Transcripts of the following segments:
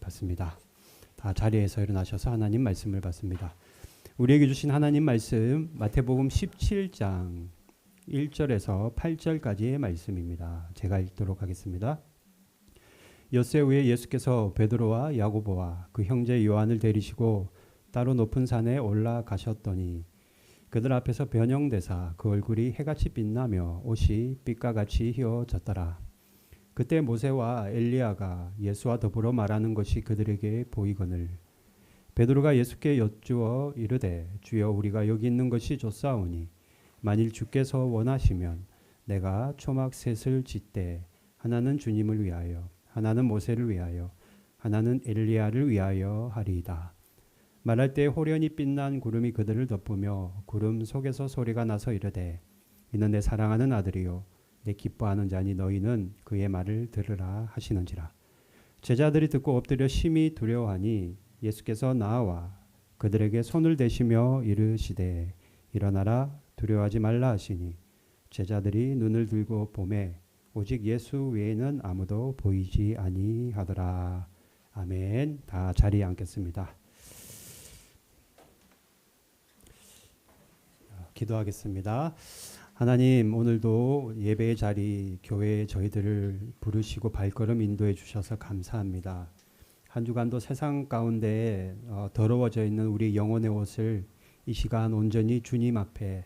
받습니다. 다 자리에서 일어나셔서 하나님 말씀을 받습니다. 우리에게 주신 하나님 말씀 마태복음 17장 1절에서 8절까지의 말씀입니다. 제가 읽도록 하겠습니다. 엿새 후에 예수께서 베드로와 야고보와 그 형제 요한을 데리시고 따로 높은 산에 올라가셨더니 그들 앞에서 변형되사 그 얼굴이 해같이 빛나며 옷이 빛과 같이 휘어졌더라. 그때 모세와 엘리야가 예수와 더불어 말하는 것이 그들에게 보이거늘 베드로가 예수께 여쭈어 이르되 주여 우리가 여기 있는 것이 좋사오니 만일 주께서 원하시면 내가 초막 셋을 짓되 하나는 주님을 위하여 하나는 모세를 위하여 하나는 엘리야를 위하여 하리이다. 말할 때 호련히 빛난 구름이 그들을 덮으며 구름 속에서 소리가 나서 이르되 이는 내 사랑하는 아들이요 내 기뻐하는 자니 너희는 그의 말을 들으라 하시는지라. 제자들이 듣고 엎드려 심히 두려워하니 예수께서 나와 그들에게 손을 대시며 이르시되 일어나라 두려워하지 말라 하시니 제자들이 눈을 들고 보매 오직 예수 외에는 아무도 보이지 아니하더라. 아멘. 다 자리에 앉겠습니다. 기도하겠습니다. 하나님, 오늘도 예배의 자리 교회에 저희들을 부르시고 발걸음 인도해 주셔서 감사합니다. 한 주간도 세상 가운데 더러워져 있는 우리 영혼의 옷을 이 시간 온전히 주님 앞에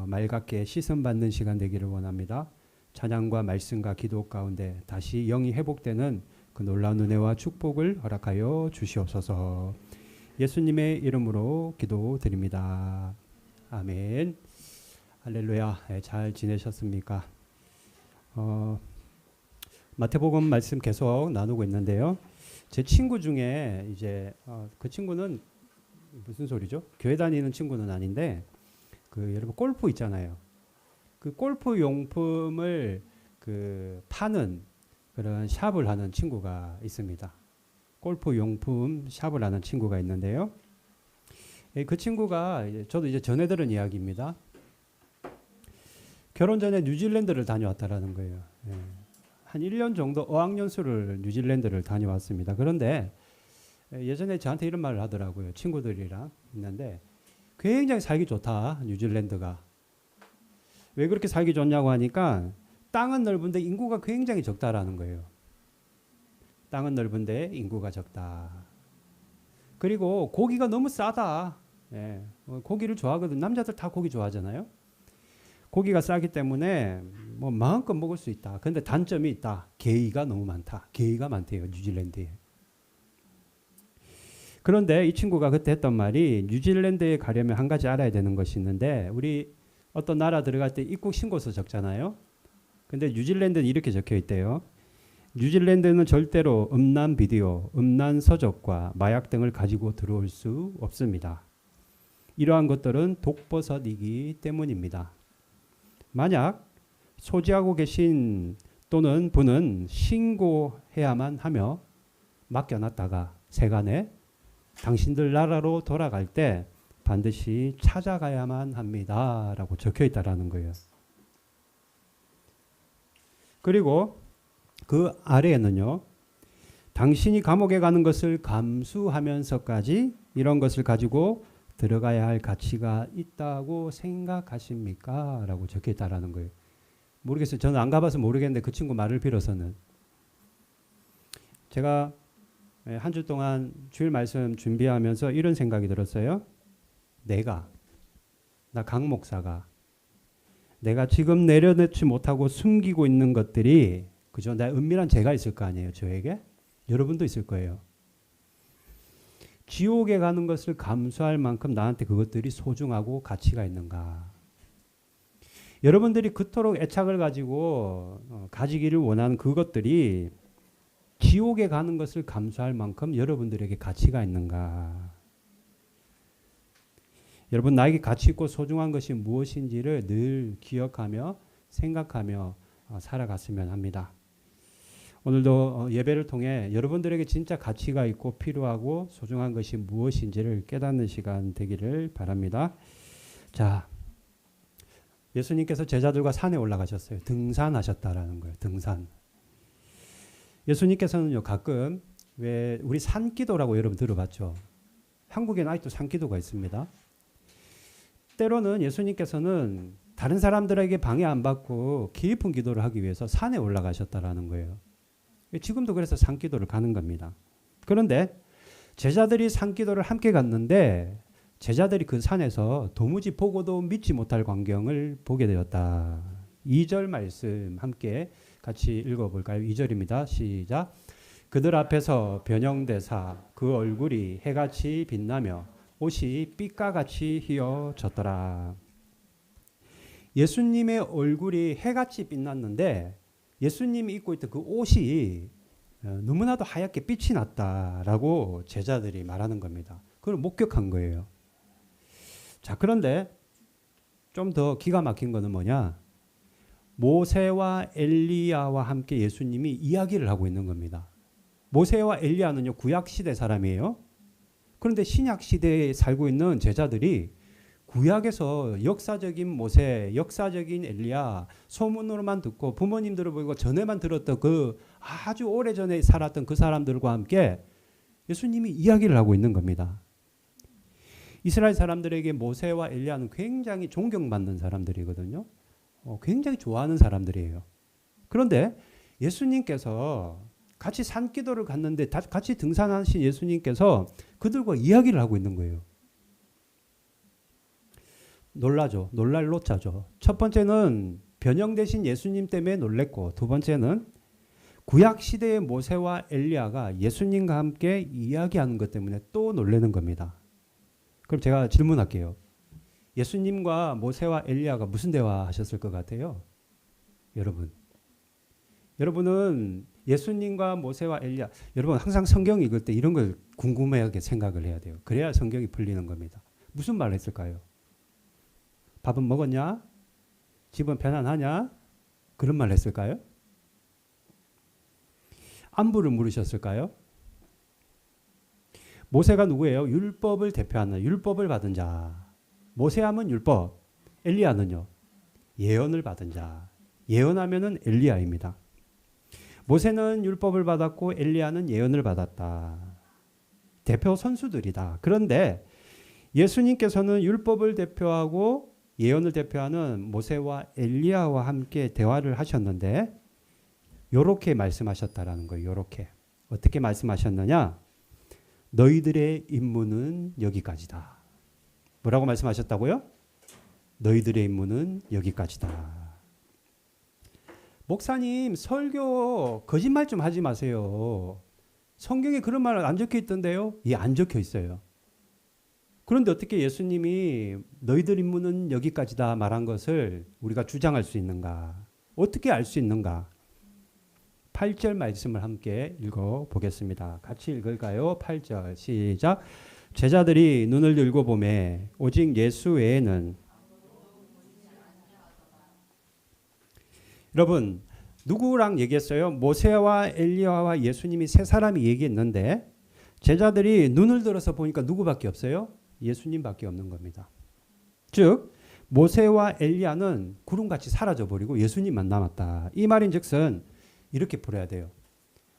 맑게 씻음받는 시간 되기를 원합니다. 찬양과 말씀과 기도 가운데 다시 영이 회복되는 그 놀라운 은혜와 축복을 허락하여 주시옵소서. 예수님의 이름으로 기도드립니다. 아멘. 할렐루야. 잘 지내셨습니까? 마태복음 말씀 계속 나누고 있는데요. 제 친구 중에 이제 그 친구는 무슨 소리죠? 교회 다니는 친구는 아닌데 그 여러분 골프 있잖아요. 그 골프 용품을 그 파는 그런 샵을 하는 친구가 있습니다. 골프 용품 샵을 하는 친구가 있는데요. 그 친구가 저도 이제 전해 들은 이야기입니다. 결혼 전에 뉴질랜드를 다녀왔다라는 거예요. 한 1년 정도 어학연수를 뉴질랜드를 다녀왔습니다. 그런데 예전에 저한테 이런 말을 하더라고요. 친구들이랑 있는데 굉장히 살기 좋다. 뉴질랜드가. 왜 그렇게 살기 좋냐고 하니까 땅은 넓은데 인구가 굉장히 적다라는 거예요. 땅은 넓은데 인구가 적다. 그리고 고기가 너무 싸다. 고기를 좋아하거든. 남자들 다 고기 좋아하잖아요. 고기가 싸기 때문에 뭐 마음껏 먹을 수 있다. 그런데 단점이 있다. 게이가 너무 많다. 게이가 많대요. 뉴질랜드에. 그런데 이 친구가 그때 했던 말이 뉴질랜드에 가려면 한 가지 알아야 되는 것이 있는데 우리 어떤 나라 들어갈 때 입국 신고서 적잖아요. 근데 뉴질랜드는 이렇게 적혀 있대요. 뉴질랜드는 절대로 음란 비디오, 음란 서적과 마약 등을 가지고 들어올 수 없습니다. 이러한 것들은 독버섯이기 때문입니다. 만약 소지하고 계신 또는 분은 신고해야만 하며 맡겨놨다가 세간에 당신들 나라로 돌아갈 때 반드시 찾아가야만 합니다. 라고 적혀 있다라는 거예요. 그리고 그 아래에는요. 당신이 감옥에 가는 것을 감수하면서까지 이런 것을 가지고 들어가야 할 가치가 있다고 생각하십니까? 라고 적혀 있다라는 거예요. 모르겠어요. 저는 안 가봐서 모르겠는데 그 친구 말을 빌어서는 제가 한 주 동안 주일 말씀 준비하면서 이런 생각이 들었어요. 나 강 목사가 내가 지금 내려놓지 못하고 숨기고 있는 것들이 그죠? 내 은밀한 죄가 있을 거 아니에요. 저에게? 여러분도 있을 거예요. 지옥에 가는 것을 감수할 만큼 나한테 그것들이 소중하고 가치가 있는가? 여러분들이 그토록 애착을 가지고 가지기를 원하는 그것들이 지옥에 가는 것을 감수할 만큼 여러분들에게 가치가 있는가? 여러분 나에게 가치 있고 소중한 것이 무엇인지를 늘 기억하며 생각하며 살아갔으면 합니다. 오늘도 예배를 통해 여러분들에게 진짜 가치가 있고 필요하고 소중한 것이 무엇인지를 깨닫는 시간 되기를 바랍니다. 자, 예수님께서 제자들과 산에 올라가셨어요. 등산하셨다라는 거예요. 등산. 예수님께서는요 가끔 왜 우리 산기도라고 여러분 들어봤죠? 한국에는 아직도 산기도가 있습니다. 때로는 예수님께서는 다른 사람들에게 방해 안 받고 깊은 기도를 하기 위해서 산에 올라가셨다라는 거예요. 지금도 그래서 산기도를 가는 겁니다. 그런데 제자들이 산기도를 함께 갔는데 제자들이 그 산에서 도무지 보고도 믿지 못할 광경을 보게 되었다. 2절 말씀 함께 같이 읽어볼까요? 2절입니다. 시작. 그들 앞에서 변형되사 그 얼굴이 해같이 빛나며 옷이 삐까같이 휘어졌더라. 예수님의 얼굴이 해같이 빛났는데 예수님이 입고 있던 그 옷이 너무나도 하얗게 빛이 났다라고 제자들이 말하는 겁니다. 그걸 목격한 거예요. 자, 그런데 좀 더 기가 막힌 거는 뭐냐? 모세와 엘리야와 함께 예수님이 이야기를 하고 있는 겁니다. 모세와 엘리야는요, 구약 시대 사람이에요. 그런데 신약 시대에 살고 있는 제자들이 구약에서 역사적인 모세, 역사적인 엘리야 소문으로만 듣고 부모님들을 보고 전에만 들었던 그 아주 오래전에 살았던 그 사람들과 함께 예수님이 이야기를 하고 있는 겁니다. 이스라엘 사람들에게 모세와 엘리야는 굉장히 존경받는 사람들이거든요. 굉장히 좋아하는 사람들이에요. 그런데 예수님께서 같이 산기도를 갔는데 같이 등산하신 예수님께서 그들과 이야기를 하고 있는 거예요. 놀라죠. 놀랄 노자죠. 첫 번째는 변형되신 예수님 때문에 놀랬고, 두 번째는 구약 시대의 모세와 엘리야가 예수님과 함께 이야기하는 것 때문에 또 놀라는 겁니다. 그럼 제가 질문할게요. 예수님과 모세와 엘리야가 무슨 대화하셨을 것 같아요? 여러분은 예수님과 모세와 엘리야, 여러분 항상 성경 읽을 때 이런 걸 궁금하게 생각을 해야 돼요. 그래야 성경이 풀리는 겁니다. 무슨 말을 했을까요? 밥은 먹었냐? 집은 편안하냐? 그런 말을 했을까요? 안부를 물으셨을까요? 모세가 누구예요? 율법을 대표하는, 율법을 받은 자. 모세하면 율법, 엘리야는요? 예언을 받은 자. 예언하면은 엘리야입니다. 모세는 율법을 받았고 엘리야는 예언을 받았다. 대표 선수들이다. 그런데 예수님께서는 율법을 대표하고 예언을 대표하는 모세와 엘리야와 함께 대화를 하셨는데 요렇게 말씀하셨다라는 거예요. 요렇게. 어떻게 말씀하셨느냐? 너희들의 임무는 여기까지다. 뭐라고 말씀하셨다고요? 너희들의 임무는 여기까지다. 목사님, 설교 거짓말 좀 하지 마세요. 성경에 그런 말 안 적혀 있던데요? 예, 안 적혀 있어요. 그런데 어떻게 예수님이 너희들 임무는 여기까지다 말한 것을 우리가 주장할 수 있는가? 어떻게 알 수 있는가? 8절 말씀을 함께 읽어보겠습니다. 같이 읽을까요? 8절 시작. 제자들이 눈을 들고 보매 오직 예수 외에는, 여러분 누구랑 얘기했어요? 모세와 엘리야와 예수님이 세 사람이 얘기했는데 제자들이 눈을 들어서 보니까 누구밖에 없어요? 예수님밖에 없는 겁니다. 즉 모세와 엘리야는 구름같이 사라져버리고 예수님만 남았다. 이 말인즉슨 이렇게 풀어야 돼요.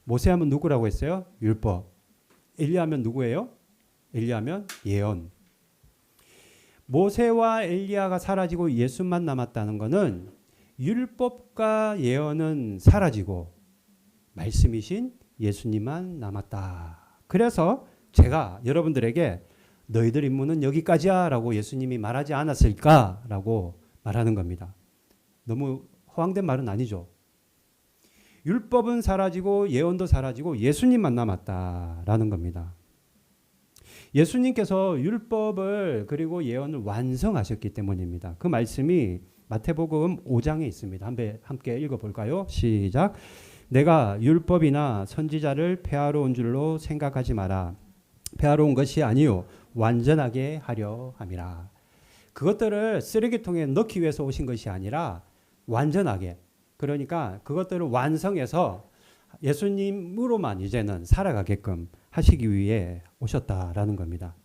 모세하면 누구라고 했어요? 율법. 엘리야하면 누구예요? 엘리야하면 예언. 모세와 엘리야가 사라지고 예수만 남았다는 것은 율법과 예언은 사라지고 말씀이신 예수님만 남았다. 그래서 제가 여러분들에게 너희들 임무는 여기까지야 라고 예수님이 말하지 않았을까라고 말하는 겁니다. 너무 허황된 말은 아니죠. 율법은 사라지고 예언도 사라지고 예수님만 남았다라는 겁니다. 예수님께서 율법을 그리고 예언을 완성하셨기 때문입니다. 그 말씀이 마태복음 5장에 있습니다. 함께 읽어볼까요? 시작. 내가 율법이나 선지자를 폐하러 온 줄로 생각하지 마라. 폐하러 온 것이 아니요 완전하게 하려 함이라. 그것들을 쓰레기통에 넣기 위해서 오신 것이 아니라 완전하게, 그러니까 그것들을 완성해서 예수님으로만 이제는 살아가게끔 하시기 위해 오셨다라는 겁니다.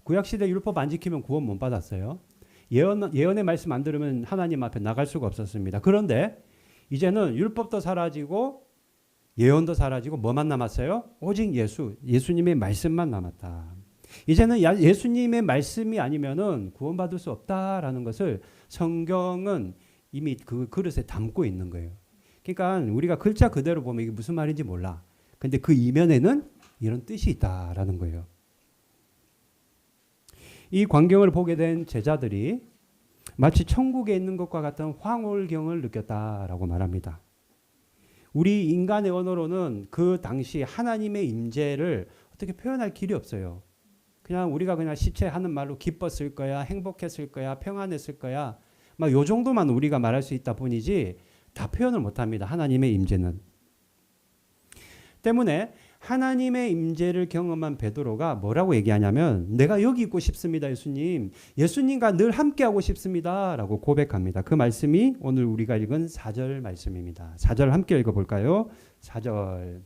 구약시대 율법 안 지키면 구원 못 받았어요. 예언의 말씀 안 들으면 하나님 앞에 나갈 수가 없었습니다. 그런데 이제는 율법도 사라지고 예언도 사라지고 뭐만 남았어요? 오직 예수님의 말씀만 남았다. 이제는 예수님의 말씀이 아니면은 구원받을 수 없다라는 것을 성경은 이미 그 그릇에 담고 있는 거예요. 그러니까 우리가 글자 그대로 보면 이게 무슨 말인지 몰라. 근데 그 이면에는 이런 뜻이 있다라는 거예요. 이 광경을 보게 된 제자들이 마치 천국에 있는 것과 같은 황홀경을 느꼈다라고 말합니다. 우리 인간의 언어로는 그 당시 하나님의 임재를 어떻게 표현할 길이 없어요. 그냥 우리가 그냥 시체하는 말로 기뻤을 거야, 행복했을 거야, 평안했을 거야, 막 요 정도만 우리가 말할 수 있다 뿐이지 다 표현을 못합니다. 하나님의 임재는. 때문에 하나님의 임재를 경험한 베드로가 뭐라고 얘기하냐면 내가 여기 있고 싶습니다. 예수님과 늘 함께하고 싶습니다. 라고 고백합니다. 그 말씀이 오늘 우리가 읽은 4절 말씀입니다. 4절 함께 읽어볼까요? 4절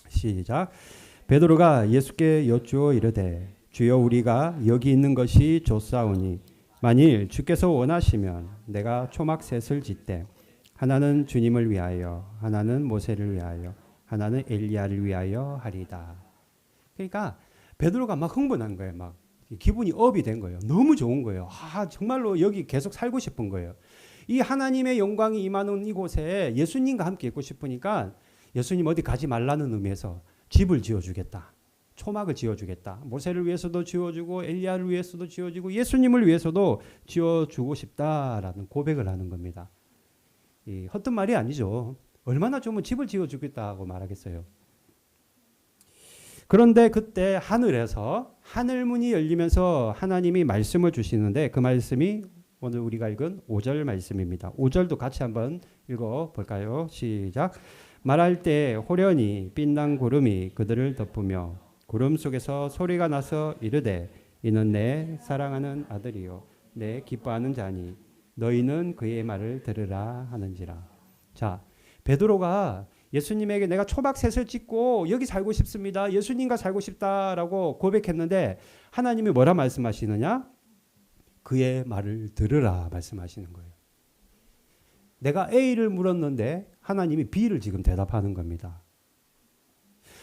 시작. 베드로가 예수께 여쭈어 이르되 주여 우리가 여기 있는 것이 좋사오니 만일 주께서 원하시면 내가 초막셋을 짓되 하나는 주님을 위하여 하나는 모세를 위하여 하나는 엘리야를 위하여 하리다. 그러니까 베드로가 막 흥분한 거예요. 막 기분이 업이 된 거예요. 너무 좋은 거예요. 정말로 여기 계속 살고 싶은 거예요. 이 하나님의 영광이 임하는 이곳에 예수님과 함께 있고 싶으니까 예수님 어디 가지 말라는 의미에서 집을 지어주겠다. 초막을 지어주겠다. 모세를 위해서도 지어주고 엘리야를 위해서도 지어주고 예수님을 위해서도 지어주고 싶다라는 고백을 하는 겁니다. 이 헛된 말이 아니죠. 얼마나 좋으면 집을 지어주겠다고 말하겠어요. 그런데 그때 하늘에서 하늘문이 열리면서 하나님이 말씀을 주시는데 그 말씀이 오늘 우리가 읽은 5절 말씀입니다. 5절도 같이 한번 읽어볼까요? 시작. 말할 때 호련히 빛난 구름이 그들을 덮으며 구름 속에서 소리가 나서 이르되 이는 내 사랑하는 아들이요 내 기뻐하는 자니 너희는 그의 말을 들으라 하는지라. 자, 베드로가 예수님에게 내가 초막셋을 짓고 여기 살고 싶습니다. 예수님과 살고 싶다라고 고백했는데 하나님이 뭐라 말씀하시느냐? 그의 말을 들으라 말씀하시는 거예요. 내가 A를 물었는데 하나님이 B를 지금 대답하는 겁니다.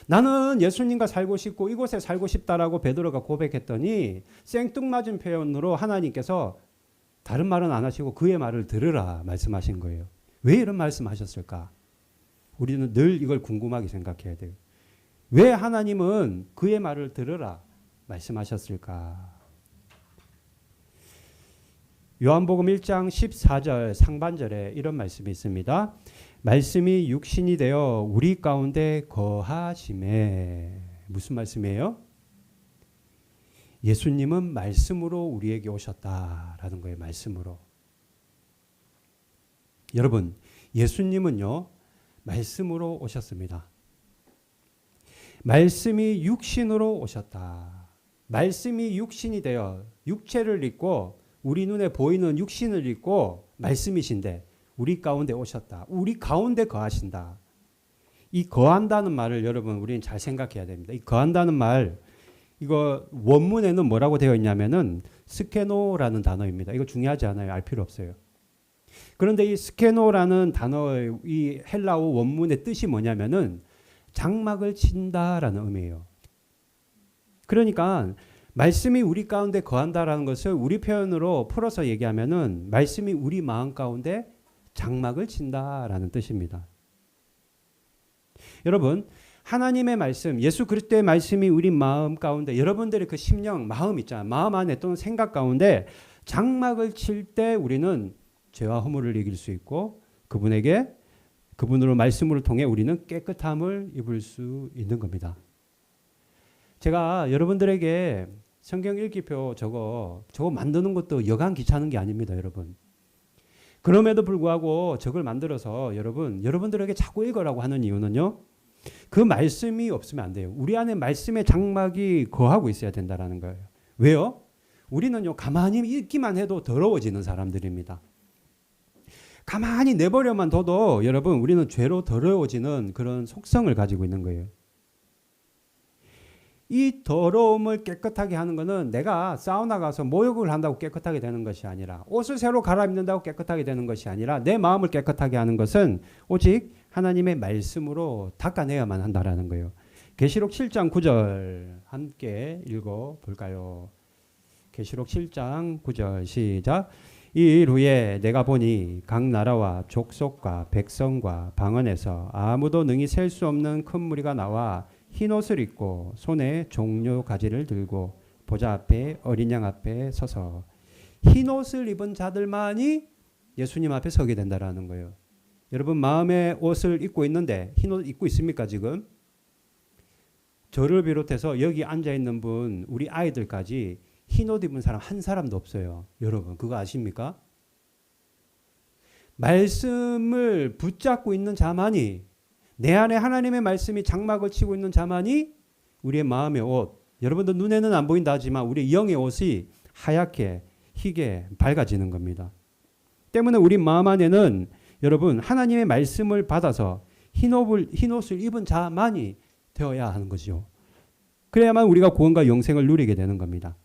나는 예수님과 살고 싶고 이곳에 살고 싶다라고 베드로가 고백했더니 생뚱맞은 표현으로 하나님께서 다른 말은 안 하시고 그의 말을 들으라 말씀하신 거예요. 왜 이런 말씀하셨을까? 우리는 늘 이걸 궁금하게 생각해야 돼요. 왜 하나님은 그의 말을 들으라 말씀하셨을까? 요한복음 1장 14절 상반절에 이런 말씀이 있습니다. 말씀이 육신이 되어 우리 가운데 거하심에. 무슨 말씀이에요? 예수님은 말씀으로 우리에게 오셨다라는 거예요. 말씀으로. 여러분, 예수님은요, 말씀으로 오셨습니다. 말씀이 육신으로 오셨다. 말씀이 육신이 되어 육체를 입고 우리 눈에 보이는 육신을 입고 말씀이신데 우리 가운데 오셨다. 우리 가운데 거하신다. 이 거한다는 말을 여러분 우리는 잘 생각해야 됩니다. 이 거한다는 말 이거 원문에는 뭐라고 되어 있냐면은 스케노라는 단어입니다. 이거 중요하지 않아요. 알 필요 없어요. 그런데 이 스케노라는 단어의 이 헬라어 원문의 뜻이 뭐냐면은 장막을 친다라는 의미예요. 그러니까 말씀이 우리 가운데 거한다라는 것을 우리 표현으로 풀어서 얘기하면은 말씀이 우리 마음 가운데 장막을 친다라는 뜻입니다. 여러분, 하나님의 말씀, 예수 그리스도의 말씀이 우리 마음 가운데 여러분들의 그 심령, 마음 있잖아요. 마음 안에 또는 생각 가운데 장막을 칠 때 우리는 죄와 허물을 이길 수 있고 그분으로 말씀을 통해 우리는 깨끗함을 입을 수 있는 겁니다. 제가 여러분들에게 성경 읽기표 저거 만드는 것도 여간 귀찮은 게 아닙니다, 여러분. 그럼에도 불구하고 저걸 만들어서 여러분들에게 자꾸 읽으라고 하는 이유는요. 그 말씀이 없으면 안 돼요. 우리 안에 말씀의 장막이 거하고 있어야 된다는 거예요. 왜요? 우리는요, 가만히 읽기만 해도 더러워지는 사람들입니다. 가만히 내버려만 둬도 여러분, 우리는 죄로 더러워지는 그런 속성을 가지고 있는 거예요. 이 더러움을 깨끗하게 하는 것은 내가 사우나 가서 목욕을 한다고 깨끗하게 되는 것이 아니라, 옷을 새로 갈아입는다고 깨끗하게 되는 것이 아니라, 내 마음을 깨끗하게 하는 것은 오직 하나님의 말씀으로 닦아내야만 한다라는 거예요. 계시록 7장 9절 함께 읽어볼까요? 계시록 7장 9절 시작. 이 일 후에 내가 보니 각 나라와 족속과 백성과 방언에서 아무도 능히 셀 수 없는 큰 무리가 나와 흰 옷을 입고 손에 종려 가지를 들고 보좌 앞에 어린 양 앞에 서서, 흰 옷을 입은 자들만이 예수님 앞에 서게 된다라는 거예요. 여러분, 마음의 옷을 입고 있는데 흰 옷 입고 있습니까 지금? 저를 비롯해서 여기 앉아있는 분, 우리 아이들까지 흰 옷 입은 사람 한 사람도 없어요. 여러분, 그거 아십니까? 말씀을 붙잡고 있는 자만이, 내 안에 하나님의 말씀이 장막을 치고 있는 자만이 우리의 마음의 옷, 여러분들 눈에는 안 보인다 하지만 우리의 영의 옷이 하얗게 희게 밝아지는 겁니다. 때문에 우리 마음 안에는 여러분 하나님의 말씀을 받아서 흰 옷을 입은 자만이 되어야 하는 거죠. 그래야만 우리가 구원과 영생을 누리게 되는 겁니다.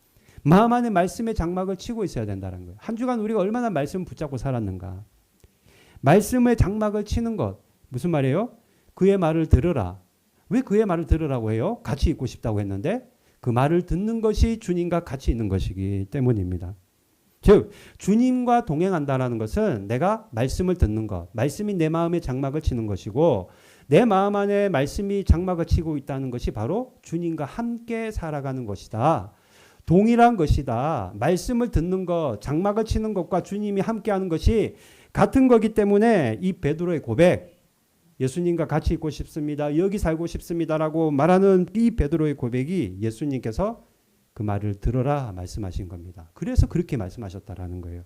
마음 안에 말씀의 장막을 치고 있어야 된다는 거예요. 한 주간 우리가 얼마나 말씀을 붙잡고 살았는가. 말씀의 장막을 치는 것, 무슨 말이에요? 그의 말을 들으라. 왜 그의 말을 들으라고 해요? 같이 있고 싶다고 했는데 그 말을 듣는 것이 주님과 같이 있는 것이기 때문입니다. 즉 주님과 동행한다는 것은 내가 말씀을 듣는 것, 말씀이 내 마음에 장막을 치는 것이고, 내 마음 안에 말씀이 장막을 치고 있다는 것이 바로 주님과 함께 살아가는 것이다. 동일한 것이다. 말씀을 듣는 것, 장막을 치는 것과 주님이 함께하는 것이 같은 거기 때문에 이 베드로의 고백, 예수님과 같이 있고 싶습니다, 여기 살고 싶습니다라고 말하는 이 베드로의 고백이 예수님께서 그 말을 들어라 말씀하신 겁니다. 그래서 그렇게 말씀하셨다라는 거예요.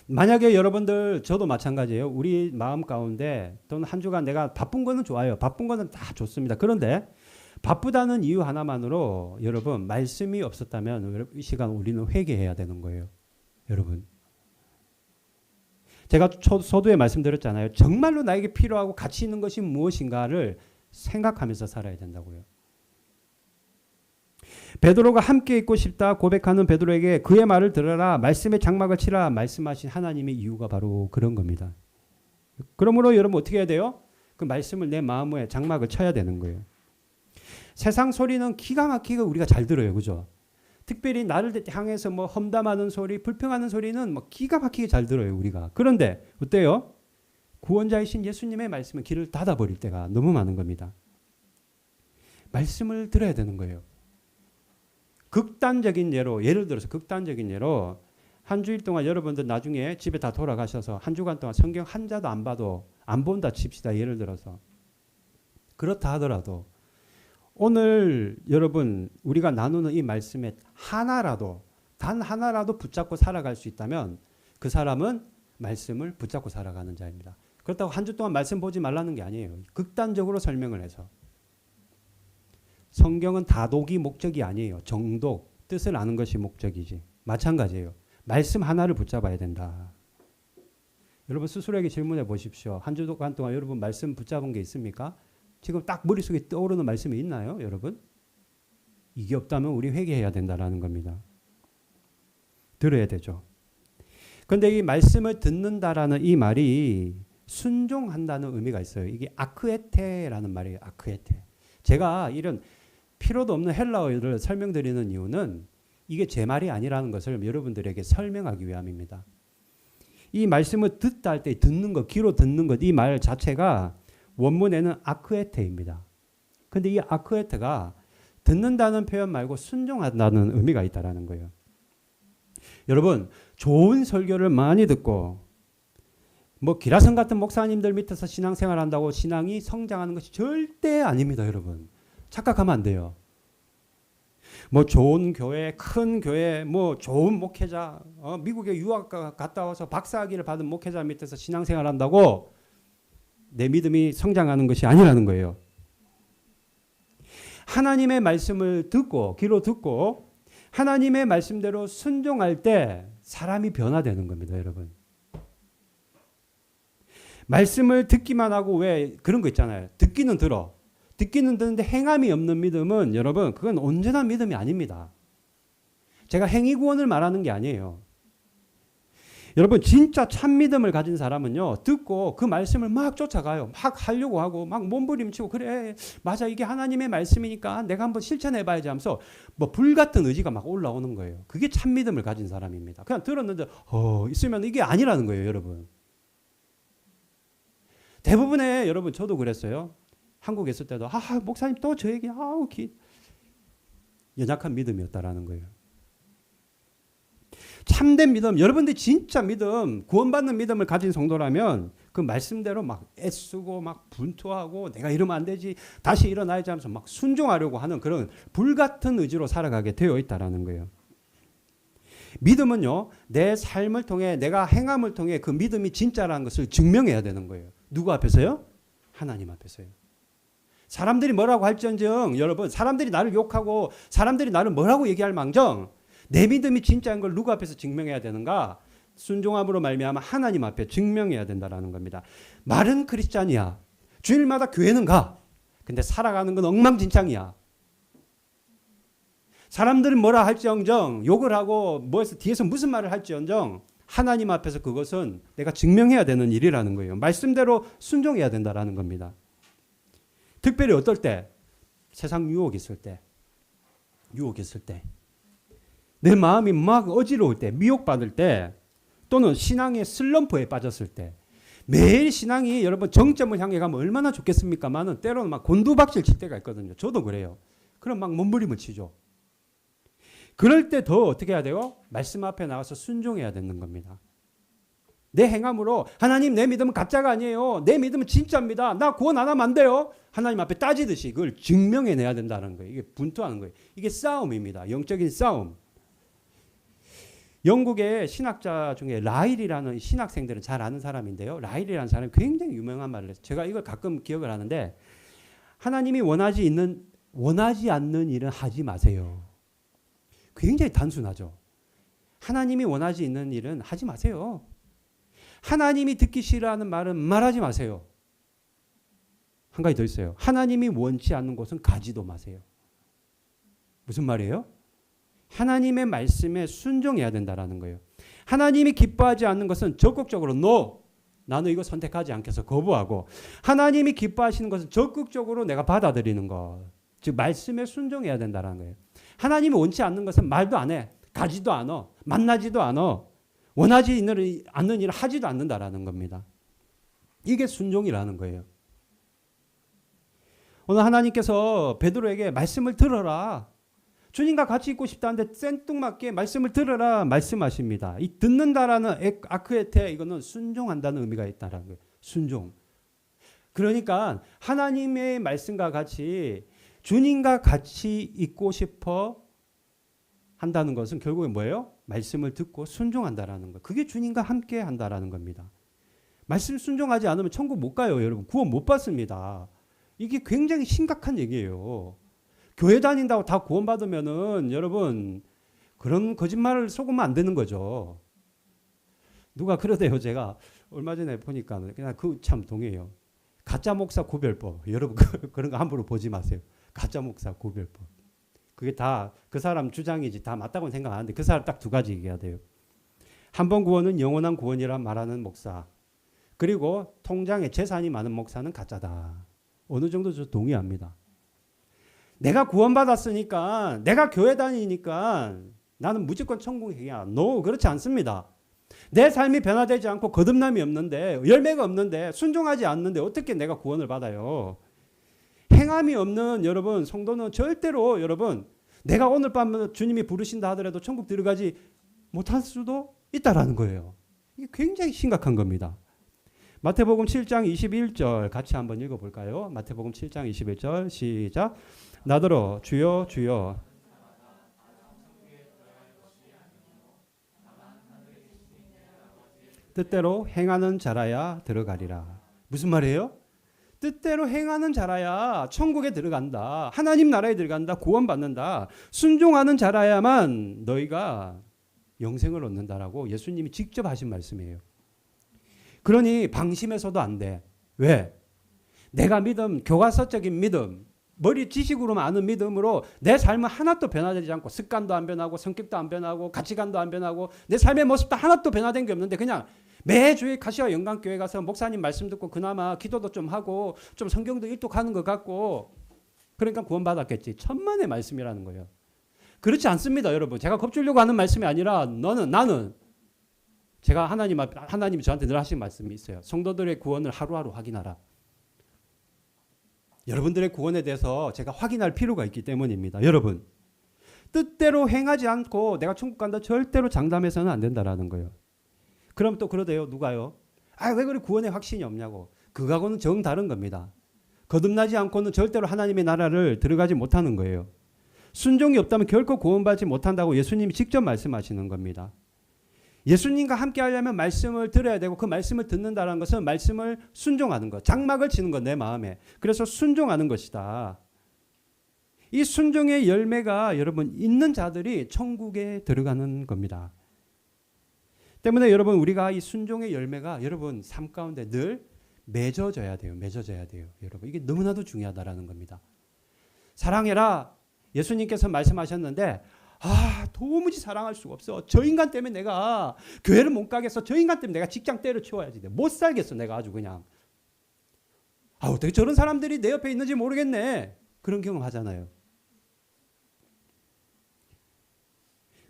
만약에 여러분들, 저도 마찬가지예요. 우리 마음 가운데 또는 한 주간 내가 바쁜 거는 좋아요. 바쁜 거는 다 좋습니다. 그런데 바쁘다는 이유 하나만으로 여러분 말씀이 없었다면 이 시간 우리는 회개해야 되는 거예요. 여러분, 제가 서두에 말씀드렸잖아요. 정말로 나에게 필요하고 가치 있는 것이 무엇인가를 생각하면서 살아야 된다고요. 베드로가 함께 있고 싶다 고백하는 베드로에게 그의 말을 들어라, 말씀의 장막을 치라 말씀하신 하나님의 이유가 바로 그런 겁니다. 그러므로 여러분 어떻게 해야 돼요? 그 말씀을 내 마음에 장막을 쳐야 되는 거예요. 세상 소리는 기가 막히게 우리가 잘 들어요. 그죠? 특별히 나를 향해서 뭐 험담하는 소리, 불평하는 소리는 뭐 기가 막히게 잘 들어요, 우리가. 그런데 어때요? 구원자이신 예수님의 말씀은 귀를 닫아버릴 때가 너무 많은 겁니다. 말씀을 들어야 되는 거예요. 극단적인 예로, 예를 들어서 극단적인 예로 한 주일 동안 여러분들 나중에 집에 다 돌아가셔서 한 주간 동안 성경 한 자도 안 봐도 안 본다 칩시다. 예를 들어서. 그렇다 하더라도 오늘 여러분 우리가 나누는 이 말씀에 하나라도, 단 하나라도 붙잡고 살아갈 수 있다면 그 사람은 말씀을 붙잡고 살아가는 자입니다. 그렇다고 한 주 동안 말씀 보지 말라는 게 아니에요. 극단적으로 설명을 해서. 성경은 다독이 목적이 아니에요. 정독, 뜻을 아는 것이 목적이지. 마찬가지예요. 말씀 하나를 붙잡아야 된다. 여러분 스스로에게 질문해 보십시오. 한 주간 동안 여러분 말씀 붙잡은 게 있습니까? 지금 딱 머릿속에 떠오르는 말씀이 있나요, 여러분? 이게 없다면 우리 회개해야 된다라는 겁니다. 들어야 되죠. 그런데 이 말씀을 듣는다라는 이 말이 순종한다는 의미가 있어요. 이게 아크에테라는 말이에요. 아크에테. 제가 이런 필요도 없는 헬라어를 설명드리는 이유는 이게 제 말이 아니라는 것을 여러분들에게 설명하기 위함입니다. 이 말씀을 듣다 할 때 듣는 것, 귀로 듣는 것, 이 말 자체가 원문에는 아크에테입니다. 그런데 이 아크에테가 듣는다는 표현 말고 순종한다는 의미가 있다는 거예요. 여러분, 좋은 설교를 많이 듣고 뭐 기라성 같은 목사님들 밑에서 신앙생활 한다고 신앙이 성장하는 것이 절대 아닙니다. 여러분, 착각하면 안 돼요. 뭐 좋은 교회, 큰 교회, 뭐 좋은 목회자, 미국에 유학 갔다 와서 박사학위를 받은 목회자 밑에서 신앙생활 한다고 내 믿음이 성장하는 것이 아니라는 거예요. 하나님의 말씀을 듣고, 귀로 듣고 하나님의 말씀대로 순종할 때 사람이 변화되는 겁니다, 여러분. 말씀을 듣기만 하고 왜 그런 거 있잖아요. 듣기는 들어. 듣기는 듣는데 행함이 없는 믿음은 여러분 그건 온전한 믿음이 아닙니다. 제가 행위 구원을 말하는 게 아니에요. 여러분 진짜 참 믿음을 가진 사람은요 듣고 그 말씀을 막 쫓아가요. 막 하려고 하고 막 몸부림치고 그래 맞아 이게 하나님의 말씀이니까 내가 한번 실천해 봐야지 하면서 뭐 불같은 의지가 막 올라오는 거예요. 그게 참 믿음을 가진 사람입니다. 그냥 들었는데 있으면 이게 아니라는 거예요. 여러분 대부분의 여러분 저도 그랬어요. 한국에 있을 때도 목사님 또 저 얘기 연약한 믿음이었다라는 거예요. 참된 믿음, 여러분들이 진짜 믿음, 구원받는 믿음을 가진 성도라면 그 말씀대로 막 애쓰고 막 분투하고 내가 이러면 안 되지, 다시 일어나야지 하면서 막 순종하려고 하는 그런 불같은 의지로 살아가게 되어 있다라는 거예요. 믿음은요, 내 삶을 통해 내가 행함을 통해 그 믿음이 진짜라는 것을 증명해야 되는 거예요. 누구 앞에서요? 하나님 앞에서요. 사람들이 뭐라고 할지언정 여러분 사람들이 나를 욕하고 사람들이 나를 뭐라고 얘기할 망정 내 믿음이 진짜인 걸 누구 앞에서 증명해야 되는가? 순종함으로 말미암아 하나님 앞에 증명해야 된다라는 겁니다. 말은 크리스찬이야. 주일마다 교회는 가. 근데 살아가는 건 엉망진창이야. 사람들은 뭐라 할지언정 욕을 하고 뭐해서 뒤에서 무슨 말을 할지언정 하나님 앞에서 그것은 내가 증명해야 되는 일이라는 거예요. 말씀대로 순종해야 된다라는 겁니다. 특별히 어떨 때? 세상 유혹이 있을 때. 내 마음이 막 어지러울 때, 미혹받을 때, 또는 신앙의 슬럼프에 빠졌을 때, 매일 신앙이 여러분 정점을 향해 가면 얼마나 좋겠습니까만은 때로는 막 곤두박질 칠 때가 있거든요. 저도 그래요. 그럼 막 몸부림을 치죠. 그럴 때 더 어떻게 해야 돼요? 말씀 앞에 나가서 순종해야 되는 겁니다. 내 행함으로 하나님 내 믿음은 가짜가 아니에요. 내 믿음은 진짜입니다. 나 구원 안 하면 안 돼요. 하나님 앞에 따지듯이 그걸 증명해내야 된다는 거예요. 이게 분투하는 거예요. 이게 싸움입니다. 영적인 싸움. 영국의 신학자 중에 라일이라는 신학생들은 잘 아는 사람인데요. 라일이라는 사람이 굉장히 유명한 말을 했어요. 제가 이걸 가끔 기억을 하는데 하나님이 원하지 않는 일은 하지 마세요. 굉장히 단순하죠. 하나님이 원하지 않는 일은 하지 마세요. 하나님이 듣기 싫어하는 말은 말하지 마세요. 한 가지 더 있어요. 하나님이 원치 않는 곳은 가지도 마세요. 무슨 말이에요? 하나님의 말씀에 순종해야 된다라는 거예요. 하나님이 기뻐하지 않는 것은 적극적으로 no, 나는 이거 선택하지 않겠어 거부하고 하나님이 기뻐하시는 것은 적극적으로 내가 받아들이는 것. 즉 말씀에 순종해야 된다라는 거예요. 하나님이 원치 않는 것은 말도 안 해. 가지도 않아. 만나지도 않아. 원하지 않는 일을 하지도 않는다라는 겁니다. 이게 순종이라는 거예요. 오늘 하나님께서 베드로에게 말씀을 들어라. 주님과 같이 있고 싶다는데 생뚱맞게 말씀을 들어라 말씀하십니다. 이 듣는다라는 아크에테 이거는 순종한다는 의미가 있다라는 거예요. 순종. 그러니까 하나님의 말씀과 같이 주님과 같이 있고 싶어 한다는 것은 결국에 뭐예요? 말씀을 듣고 순종한다라는 거. 그게 주님과 함께 한다라는 겁니다. 말씀 순종하지 않으면 천국 못 가요, 여러분. 구원 못 받습니다. 이게 굉장히 심각한 얘기예요. 교회 다닌다고 다 구원받으면은 여러분 그런 거짓말을 속으면 안 되는 거죠. 누가 그러대요. 제가 얼마 전에 보니까 그냥 그 참 동의해요. 가짜 목사 구별법. 여러분 그런 거 함부로 보지 마세요. 가짜 목사 구별법. 그게 다 그 사람 주장이지 다 맞다고는 생각 안 하는데 그 사람 딱 두 가지 얘기해야 돼요. 한 번 구원은 영원한 구원이라 말하는 목사. 그리고 통장에 재산이 많은 목사는 가짜다. 어느 정도 저 동의합니다. 내가 구원받았으니까 내가 교회 다니니까 나는 무조건 천국이야. No, 그렇지 않습니다. 내 삶이 변화되지 않고 거듭남이 없는데 열매가 없는데 순종하지 않는데 어떻게 내가 구원을 받아요. 행함이 없는 여러분 성도는 절대로 여러분 내가 오늘 밤 주님이 부르신다 하더라도 천국 들어가지 못할 수도 있다라는 거예요. 이게 굉장히 심각한 겁니다. 마태복음 7장 21절 같이 한번 읽어볼까요? 마태복음 7장 21절 시작. 나더러 주여 주여 뜻대로 행하는 자라야 들어가리라. 무슨 말이에요? 뜻대로 행하는 자라야 천국에 들어간다. 하나님 나라에 들어간다. 구원받는다. 순종하는 자라야만 너희가 영생을 얻는다라고 예수님이 직접 하신 말씀이에요. 그러니 방심해서도 안 돼. 왜? 내가 믿음, 교과서적인 믿음, 머리 지식으로만 아는 믿음으로 내 삶은 하나도 변화되지 않고 습관도 안 변하고 성격도 안 변하고 가치관도 안 변하고 내 삶의 모습도 하나도 변화된 게 없는데 그냥 매주에 가시와 영광교회 가서 목사님 말씀 듣고 그나마 기도도 좀 하고 좀 성경도 읽독하는 것 같고 그러니까 구원받았겠지. 천만의 말씀이라는 거예요. 그렇지 않습니다, 여러분. 제가 겁주려고 하는 말씀이 아니라 나는 제가 하나님이 저한테 늘 하신 말씀이 있어요. 성도들의 구원을 하루하루 확인하라. 여러분들의 구원에 대해서 제가 확인할 필요가 있기 때문입니다. 여러분, 뜻대로 행하지 않고 내가 천국 간다 절대로 장담해서는 안 된다라는 거예요. 그럼 또 그러대요. 누가요? 왜 그래 구원에 확신이 없냐고. 그거하고는 정 다른 겁니다. 거듭나지 않고는 절대로 하나님의 나라를 들어가지 못하는 거예요. 순종이 없다면 결코 구원받지 못한다고 예수님이 직접 말씀하시는 겁니다. 예수님과 함께 하려면 말씀을 들어야 되고 그 말씀을 듣는다는 것은 말씀을 순종하는 것. 장막을 치는 것, 내 마음에. 그래서 순종하는 것이다. 이 순종의 열매가 여러분 있는 자들이 천국에 들어가는 겁니다. 때문에 여러분 우리가 이 순종의 열매가 여러분 삶 가운데 늘 맺어져야 돼요. 맺어져야 돼요. 여러분 이게 너무나도 중요하다라는 겁니다. 사랑해라. 예수님께서 말씀하셨는데 도무지 사랑할 수가 없어. 저 인간 때문에 내가 교회를 못 가겠어. 저 인간 때문에 내가 직장 때려치워야지. 못 살겠어. 내가 아주 그냥. 어떻게 저런 사람들이 내 옆에 있는지 모르겠네. 그런 경험 하잖아요.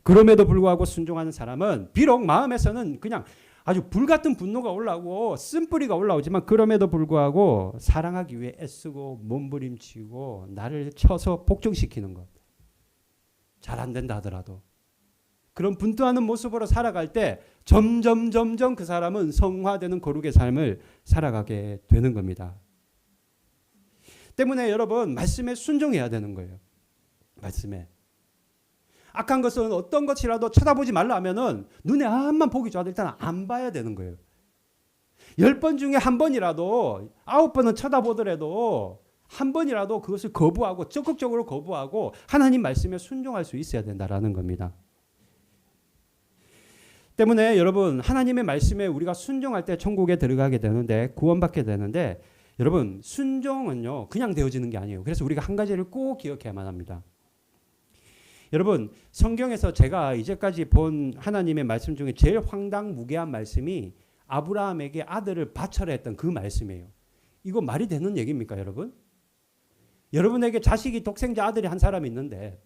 그럼에도 불구하고 순종하는 사람은 비록 마음에서는 그냥 아주 불같은 분노가 올라오고 쓴뿌리가 올라오지만 그럼에도 불구하고 사랑하기 위해 애쓰고 몸부림치고 나를 쳐서 복종시키는 것. 잘 안 된다 하더라도. 그런 분투하는 모습으로 살아갈 때 점점 그 사람은 성화되는 거룩의 삶을 살아가게 되는 겁니다. 때문에 여러분 말씀에 순종해야 되는 거예요. 말씀에. 악한 것은 어떤 것이라도 쳐다보지 말라 하면은 눈에 암만 보기 좋아도 일단 안 봐야 되는 거예요. 10번 중에 한 번이라도 9번은 쳐다보더라도 한 번이라도 그것을 거부하고 적극적으로 거부하고 하나님 말씀에 순종할 수 있어야 된다라는 겁니다. 때문에 여러분 하나님의 말씀에 우리가 순종할 때 천국에 들어가게 되는데 구원받게 되는데 여러분 순종은요 그냥 되어지는 게 아니에요. 그래서 우리가 한 가지를 꼭 기억해야만 합니다. 여러분 성경에서 제가 이제까지 본 하나님의 말씀 중에 제일 황당무계한 말씀이 아브라함에게 아들을 바쳐라 했던 그 말씀이에요. 이거 말이 되는 얘기입니까 여러분? 여러분에게 자식이 독생자 아들이 한 사람이 있는데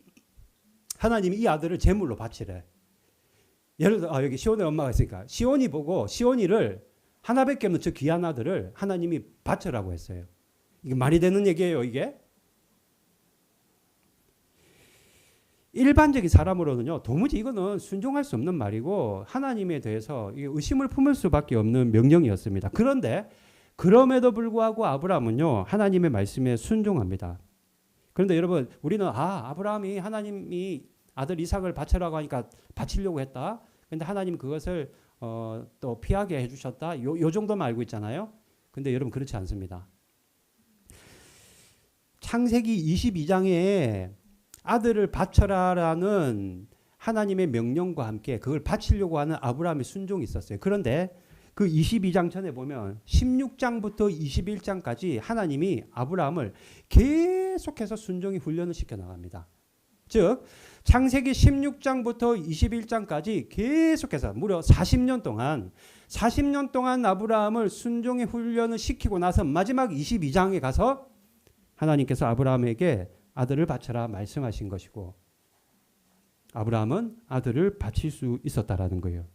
하나님이 이 아들을 제물로 바치래. 예를 들어 여기 시온의 엄마가 있으니까 시온이 보고 시온이를 하나밖에 없는 저 귀한 아들을 하나님이 바쳐라고 했어요. 이게 말이 되는 얘기예요 이게? 일반적인 사람으로는요 도무지 이거는 순종할 수 없는 말이고 하나님에 대해서 의심을 품을 수밖에 없는 명령이었습니다. 그런데 그럼에도 불구하고 아브라함은요 하나님의 말씀에 순종합니다. 그런데 여러분 우리는 아브라함이 하나님이 아들 이삭을 바치라고 하니까 바치려고 했다. 그런데 하나님 그것을 또 피하게 해주셨다. 요 정도만 알고 있잖아요. 근데 여러분 그렇지 않습니다. 창세기 22장에 아들을 바쳐라라는 하나님의 명령과 함께 그걸 바치려고 하는 아브라함의 순종이 있었어요. 그런데 그 22장 전에 보면 16장부터 21장까지 하나님이 아브라함을 계속해서 순종의 훈련을 시켜 나갑니다. 즉 창세기 16장부터 21장까지 계속해서 무려 40년 동안 아브라함을 순종의 훈련을 시키고 나서 마지막 22장에 가서 하나님께서 아브라함에게 아들을 바쳐라 말씀하신 것이고 아브라함은 아들을 바칠 수 있었다라는 거예요.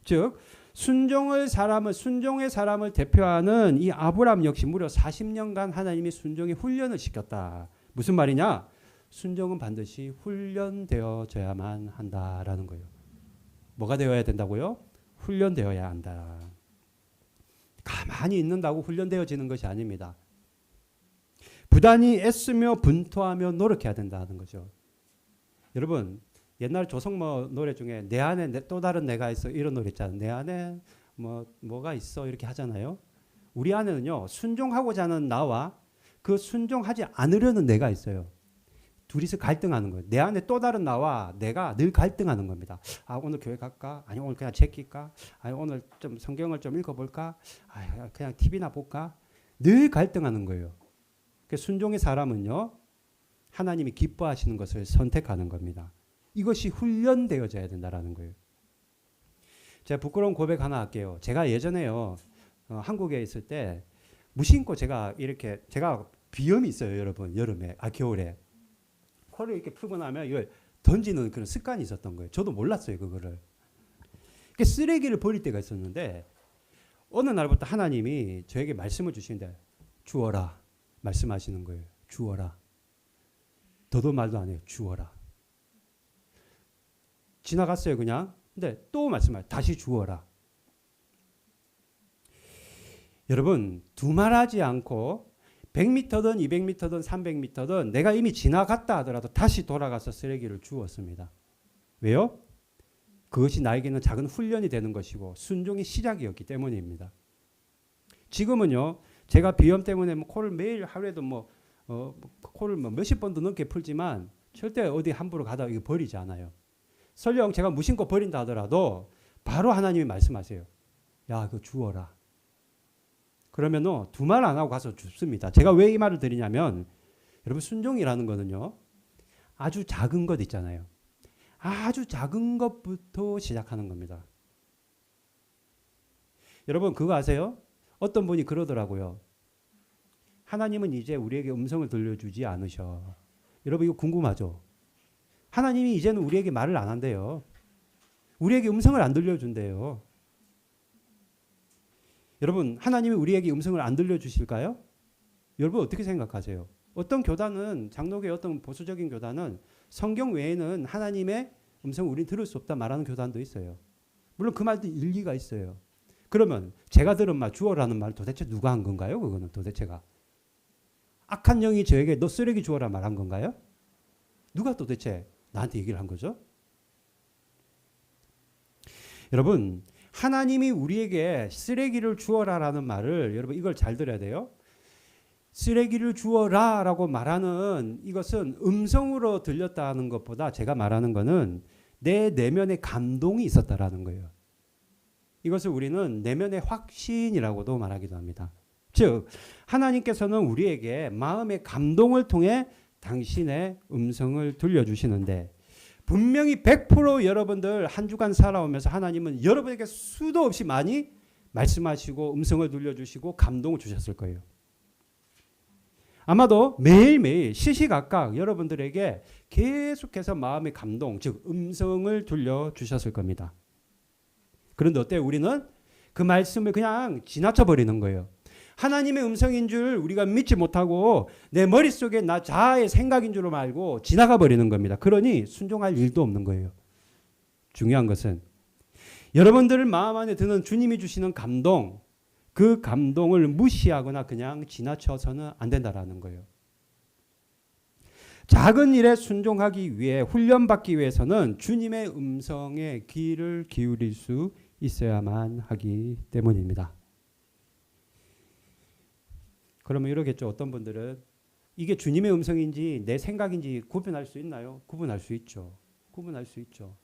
즉 순종의 사람을 대표하는 이 아브라함 역시 무려 40년간 하나님이 순종의 훈련을 시켰다. 무슨 말이냐? 순종은 반드시 훈련되어져야만 한다라는 거예요. 뭐가 되어야 된다고요? 훈련되어야 한다. 가만히 있는다고 훈련되어지는 것이 아닙니다. 부단히 애쓰며 분투하며 노력해야 된다는 거죠. 여러분 옛날 조성모 노래 중에 내 안에 또 다른 내가 있어 이런 노래 있잖아요. 내 안에 뭐가 있어 이렇게 하잖아요. 우리 안에는요 순종하고자 하는 나와 그 순종하지 않으려는 내가 있어요. 둘이서 갈등하는 거예요. 내 안에 또 다른 나와 내가 늘 갈등하는 겁니다. 오늘 교회 갈까? 아니 오늘 그냥 제낄까? 아니 오늘 좀 성경을 좀 읽어볼까? 그냥 TV나 볼까? 늘 갈등하는 거예요. 순종의 사람은요, 하나님이 기뻐하시는 것을 선택하는 겁니다. 이것이 훈련되어져야 된다라는 거예요. 제가 부끄러운 고백 하나 할게요. 제가 예전에요, 한국에 있을 때 무심코 제가 비염이 있어요, 여러분. 겨울에 코를 이렇게 풀고 나면 이걸 던지는 그런 습관이 있었던 거예요. 저도 몰랐어요, 그거를. 쓰레기를 버릴 때가 있었는데 어느 날부터 하나님이 저에게 말씀을 주시는데 주어라 말씀하시는 거예요. 주어라. 더도 말도 안 해요. 주어라. 지나갔어요, 그냥. 근데 또 말씀하세요. 다시 주어라. 여러분, 두말하지 않고 100m든 200m든 300m든 내가 이미 지나갔다 하더라도 다시 돌아가서 쓰레기를 주웠습니다. 왜요? 그것이 나에게는 작은 훈련이 되는 것이고 순종의 시작이었기 때문입니다. 지금은요, 제가 비염 때문에 코를 매일 하루에도 코를 몇십 번도 넘게 풀지만 절대 어디 함부로 가다 이거 버리지 않아요. 설령 제가 무심코 버린다 하더라도 바로 하나님이 말씀하세요. 야, 그거 주워라. 그러면은 두말 안 하고 가서 줍습니다. 제가 왜 이 말을 드리냐면 여러분, 순종이라는 거는요, 아주 작은 것 있잖아요. 아주 작은 것부터 시작하는 겁니다. 여러분, 그거 아세요? 어떤 분이 그러더라고요. 하나님은 이제 우리에게 음성을 들려주지 않으셔. 여러분, 이거 궁금하죠? 하나님이 이제는 우리에게 말을 안 한대요. 우리에게 음성을 안 들려준대요. 여러분, 하나님이 우리에게 음성을 안 들려주실까요? 여러분, 어떻게 생각하세요? 어떤 교단은, 장로교의 어떤 보수적인 교단은 성경 외에는 하나님의 음성을 우리는 들을 수 없다 말하는 교단도 있어요. 물론 그 말도 일리가 있어요. 그러면 제가 들은 말, 주어라는 말 도대체 누가 한 건가요? 그거는 도대체가. 악한 영이 저에게 너 쓰레기 주어라 말한 건가요? 누가 도대체 나한테 얘기를 한 거죠? 여러분, 하나님이 우리에게 쓰레기를 주어라라는 말을, 여러분 이걸 잘 들어야 돼요. 쓰레기를 주어라라고 말하는 이것은 음성으로 들렸다는 것보다 제가 말하는 거는 내 내면에 감동이 있었다라는 거예요. 이것을 우리는 내면의 확신이라고도 말하기도 합니다. 즉, 하나님께서는 우리에게 마음의 감동을 통해 당신의 음성을 들려주시는데, 분명히 100% 여러분들 한 주간 살아오면서 하나님은 여러분에게 수도 없이 많이 말씀하시고 음성을 들려주시고 감동을 주셨을 거예요. 아마도 매일매일 시시각각 여러분들에게 계속해서 마음의 감동, 즉 음성을 들려주셨을 겁니다. 그런데 어때요? 우리는 그 말씀을 그냥 지나쳐 버리는 거예요. 하나님의 음성인 줄 우리가 믿지 못하고 내 머릿속에 나 자아의 생각인 줄로 알고 지나가 버리는 겁니다. 그러니 순종할 일도 없는 거예요. 중요한 것은 여러분들 마음 안에 드는 주님이 주시는 감동, 그 감동을 무시하거나 그냥 지나쳐서는 안 된다라는 거예요. 작은 일에 순종하기 위해, 훈련받기 위해서는 주님의 음성에 귀를 기울일 수 있어야만 하기 때문입니다. 그러면 이러겠죠. 어떤 분들은 이게 주님의 음성인지 내 생각인지 구분할 수 있나요? 구분할 수 있죠. 구분할 수 있죠.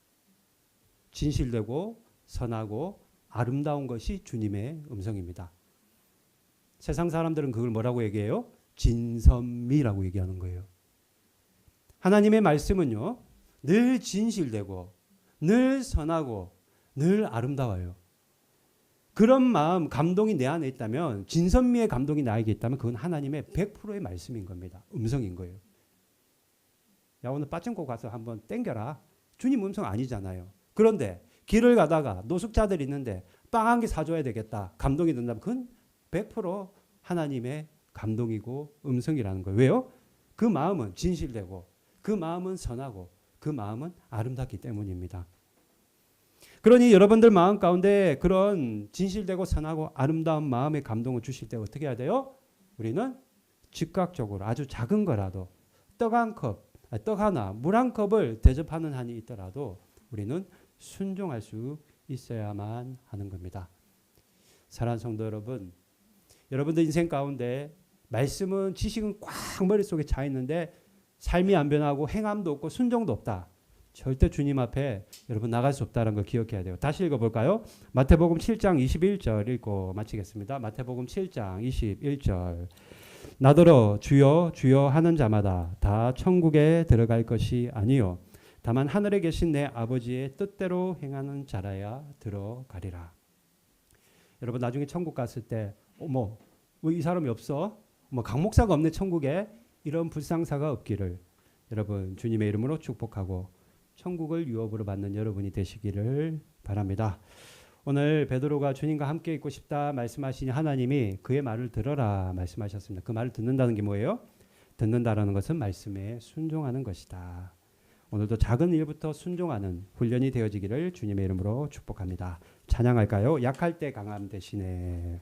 진실되고 선하고 아름다운 것이 주님의 음성입니다. 세상 사람들은 그걸 뭐라고 얘기해요? 진선미라고 얘기하는 거예요. 하나님의 말씀은요, 늘 진실되고 늘 선하고 늘 아름다워요. 그런 마음, 감동이 내 안에 있다면, 진선미의 감동이 나에게 있다면 그건 하나님의 100%의 말씀인 겁니다. 음성인 거예요. 야, 오늘 빠찡코 가서 한번 땡겨라. 주님 음성 아니잖아요. 그런데 길을 가다가 노숙자들 있는데 빵 한 개 사줘야 되겠다. 감동이 든다면 그건 100% 하나님의 감동이고 음성이라는 거예요. 왜요? 그 마음은 진실되고 그 마음은 선하고 그 마음은 아름답기 때문입니다. 그러니 여러분들 마음 가운데 그런 진실되고 선하고 아름다운 마음의 감동을 주실 때 어떻게 해야 돼요? 우리는 즉각적으로 아주 작은 거라도 떡 하나, 물 한 컵을 대접하는 한이 있더라도 우리는 순종할 수 있어야만 하는 겁니다. 사랑하는 성도 여러분, 여러분들 인생 가운데 말씀은, 지식은 꽉 머릿속에 차 있는데 삶이 안 변하고 행함도 없고 순종도 없다. 절대 주님 앞에 여러분 나갈 수 없다는 걸 기억해야 돼요. 다시 읽어볼까요? 마태복음 7장 21절 읽고 마치겠습니다. 마태복음 7장 21절. 나더러 주여 주여 하는 자마다 다 천국에 들어갈 것이 아니요 다만 하늘에 계신 내 아버지의 뜻대로 행하는 자라야 들어가리라. 여러분 나중에 천국 갔을 때 어머 왜 이 사람이 없어? 뭐 강목사가 없네 천국에. 이런 불상사가 없기를 여러분 주님의 이름으로 축복하고 천국을 유업으로 받는 여러분이 되시기를 바랍니다. 오늘 베드로가 주님과 함께 있고 싶다 말씀하신 하나님이 그의 말을 들어라 말씀하셨습니다. 그 말을 듣는다는 게 뭐예요? 듣는다라는 것은 말씀에 순종하는 것이다. 오늘도 작은 일부터 순종하는 훈련이 되어지기를 주님의 이름으로 축복합니다. 찬양할까요? 약할 때 강함 대신에.